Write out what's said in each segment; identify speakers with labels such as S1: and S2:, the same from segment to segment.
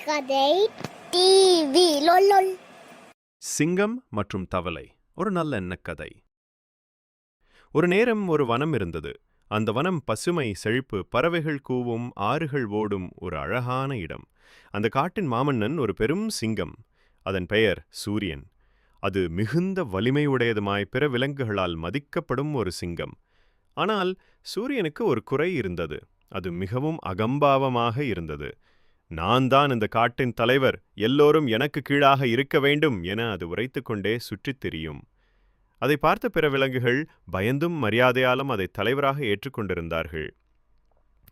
S1: கதை டிவி லொல்லொல்.
S2: சிங்கம் மற்றும் தவளை ஒரு நல்ல எண்ணக்கதை. ஒரு நேரம் ஒரு வனம் இருந்தது. அந்த வனம் பசுமை, செழிப்பு, பறவைகள் கூவும், ஆறுகள் ஓடும் ஒரு அழகான இடம். அந்த காட்டின் மாமன்னன் ஒரு பெரும் சிங்கம். அதன் பெயர் சூரியன். அது மிகுந்த வலிமையுடையதுமாய் பிற விலங்குகளால் மதிக்கப்படும் ஒரு சிங்கம். ஆனால் சூரியனுக்கு ஒரு குறை இருந்தது. அது மிகவும் அகம்பாவமாக இருந்தது. நான் தான் இந்த காட்டின் தலைவர், எல்லோரும் எனக்கு கீழாக இருக்க வேண்டும் என அது உரைத்துக்கொண்டே சுற்றித் திரியும். அதை பார்த்த பிற விலங்குகள் பயந்தும் மரியாதையாலும் அதை தலைவராக ஏற்றுக்கொண்டிருந்தார்கள்.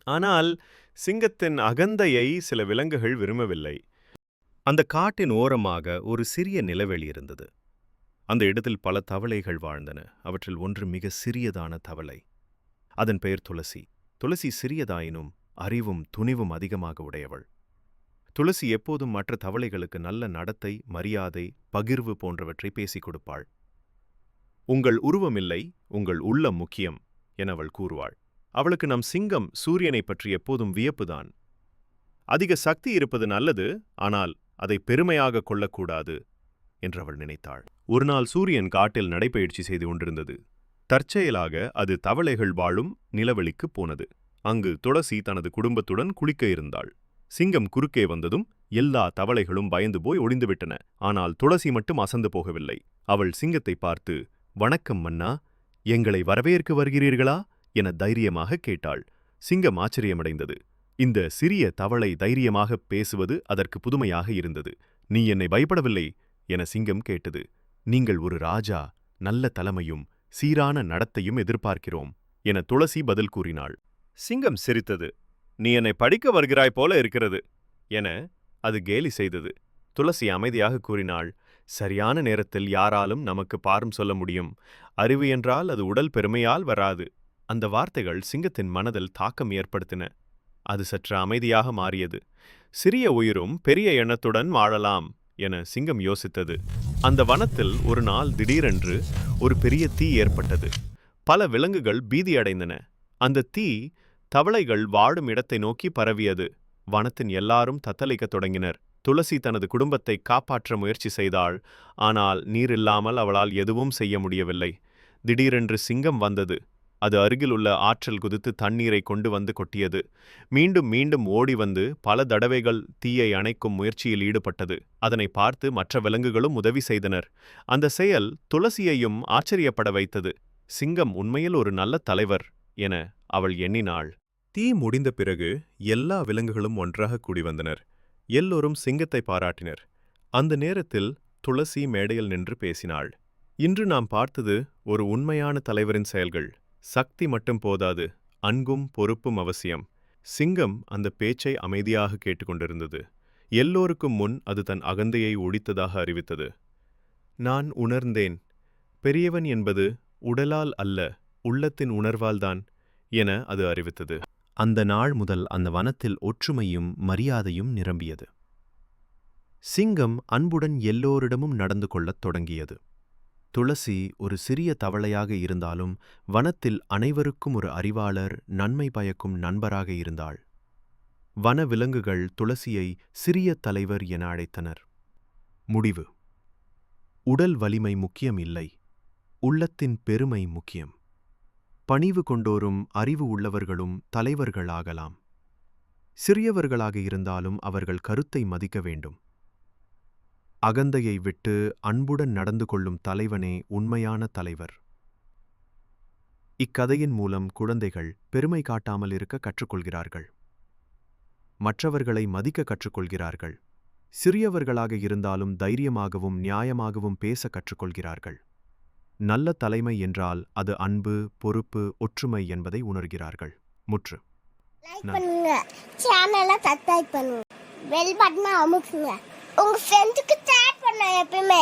S2: ஆனால் சிங்கத்தின் அகந்தையை சில விலங்குகள் விரும்பவில்லை. அந்த காட்டின் ஓரமாக ஒரு சிறிய நிலவெளி இருந்தது. அந்த இடத்தில் பல தவளைகள் வாழ்ந்தன. அவற்றில் ஒன்று மிக சிறியதான தவளை. அதன் பெயர் துளசி. துளசி சிறியதாயினும் அறிவும் துணிவும் அதிகமாக உடையவள். துளசி எப்போதும் மற்ற தவளைகளுக்கு நல்ல நடத்தை, மரியாதை, பகிர்வு போன்றவற்றை பேசிக் கொடுப்பாள். உங்கள் உருவமில்லை, உங்கள் உள்ளம் முக்கியம் என அவள் கூறுவாள். அவளுக்கு நம் சிங்கம் சூரியனை பற்றி எப்போதும் வியப்புதான். அதிக சக்தி இருப்பது நல்லது, ஆனால் அதை பெருமையாக கொள்ளக்கூடாது என்று அவள் நினைத்தாள். ஒரு நாள் சூரியன் காட்டில் நடைபயிற்சி செய்து கொண்டிருந்தது. தற்செயலாக அது தவளைகள் வாழும் நிலவெளிக்குப் போனது. அங்கு துளசி தனது குடும்பத்துடன் குளிக்க இருந்தாள். சிங்கம் குறுக்கே வந்ததும் எல்லா தவளைகளும் பயந்து போய் ஒளிந்துவிட்டன. ஆனால் துளசி மட்டும் அசந்து போகவில்லை. அவள் சிங்கத்தை பார்த்து, "வணக்கம் மன்னா, எங்களை வரவேற்க வருகிறீர்களா?" என தைரியமாக கேட்டாள். சிங்கம் ஆச்சரியமடைந்தது. இந்த சிறிய தவளை தைரியமாக பேசுவது அதற்கு புதுமையாக இருந்தது. "நீ என்னை பயப்படவில்லை?" என சிங்கம் கேட்டது. "நீங்கள் ஒரு ராஜா, நல்ல தலைமையும் சீரான நடத்தையும் எதிர்பார்க்கிறோம்" என துளசி பதில் கூறினாள். சிங்கம் சிரித்தது. "நீ என்னை படிக்க வருகிறாய் போல இருக்கிறது" என அது கேலி செய்தது. துளசி அமைதியாக கூறினாள், "சரியான நேரத்தில் யாராலும் நமக்கு பாரம் சொல்ல முடியும். அறிவு என்றால் அது உடல் பெருமையால் வராது." அந்த வார்த்தைகள் சிங்கத்தின் மனதில் தாக்கம் ஏற்படுத்தின. அது சற்று அமைதியாக மாறியது. சிறிய உயிரும் பெரிய எண்ணத்துடன் வாழலாம் என சிங்கம் யோசித்தது. அந்த வனத்தில் ஒரு நாள் திடீரென்று ஒரு பெரிய தீ ஏற்பட்டது. பல விலங்குகள் பீதியடைந்தன. அந்த தீ தவளைகள் வாழும் இடத்தை நோக்கி பரவியது. வனத்தின் எல்லாரும் தத்தளிக்கத் தொடங்கினர். துளசி தனது குடும்பத்தை காப்பாற்ற முயற்சி செய்தாள். ஆனால் நீர் இல்லாமல் அவளால் எதுவும் செய்ய முடியவில்லை. திடீரென்று சிங்கம் வந்தது. அது அருகில் உள்ள ஆற்றில் குதித்து தண்ணீரை கொண்டு வந்து கொட்டியது. மீண்டும் மீண்டும் ஓடி வந்து பல தடவைகள் தீயை அணைக்கும் முயற்சியில் ஈடுபட்டது. அதனை பார்த்து மற்ற விலங்குகளும் உதவி செய்தனர். அந்த செயல் துளசியையும் ஆச்சரியப்பட வைத்தது. சிங்கம் உண்மையில் ஒரு நல்ல தலைவர் என அவள் எண்ணினாள். தீ முடிந்த பிறகு எல்லா விலங்குகளும் ஒன்றாக கூடி வந்தனர். எல்லோரும் சிங்கத்தை பாராட்டினர். அந்த நேரத்தில் துளசி மேடையில் நின்று பேசினாள். "இன்று நாம் பார்த்தது ஒரு உண்மையான தலைவரின் செயல்கள். சக்தி மட்டும் போதாது, அன்பும் பொறுப்பும் அவசியம்." சிங்கம் அந்த பேச்சை அமைதியாக கேட்டுக்கொண்டிருந்தது. எல்லோருக்கும் முன் அது தன் அகந்தையை ஒழித்ததாக அறிவித்தது. "நான் உணர்ந்தேன். பெரியவன் என்பது உடலால் அல்ல, உள்ளத்தின் உணர்வால்தான்" என அது அறிவித்தது. அந்த நாள் முதல் அந்த வனத்தில் ஒற்றுமையும் மரியாதையும் நிரம்பியது. சிங்கம் அன்புடன் எல்லோரிடமும் நடந்து கொள்ளத் தொடங்கியது. துளசி ஒரு சிறிய தவளையாக இருந்தாலும் வனத்தில் அனைவருக்கும் ஒரு அறிவாளர், நன்மை பயக்கும் நண்பராக இருந்தாள். வன விலங்குகள் துளசியை சிறிய தலைவர் என அழைத்தனர். முடிவு: உடல் வலிமை முக்கியம் இல்லை, உள்ளத்தின் பெருமை முக்கியம். பணிவு கொண்டோரும் அறிவு உள்ளவர்களும் தலைவர்களாகலாம். சிறியவர்களாக இருந்தாலும் அவர்கள் கருத்தை மதிக்க வேண்டும். அகந்தையை விட்டு அன்புடன் நடந்து கொள்ளும் தலைவனே உண்மையான தலைவர். இக்கதையின் மூலம் குழந்தைகள் பெருமை காட்டாமல் இருக்க கற்றுக்கொள்கிறார்கள். மற்றவர்களை மதிக்க கற்றுக்கொள்கிறார்கள். சிறியவர்களாக இருந்தாலும் தைரியமாகவும் நியாயமாகவும் பேச கற்றுக்கொள்கிறார்கள். நல்ல தலைமை என்றால் அது அன்பு, பொறுப்பு, ஒற்றுமை என்பதை உணர்கிறார்கள். முற்று.
S1: லைக் பண்ணுங்க, சேனலை சப்ஸ்கிரைப் பண்ணுங்க, பெல் பட்டனை அமுக்குங்க, உங்க ஃப்ரெண்ட்ஸ்க்கு ஷேர் பண்ணுங்க எப்பவுமே.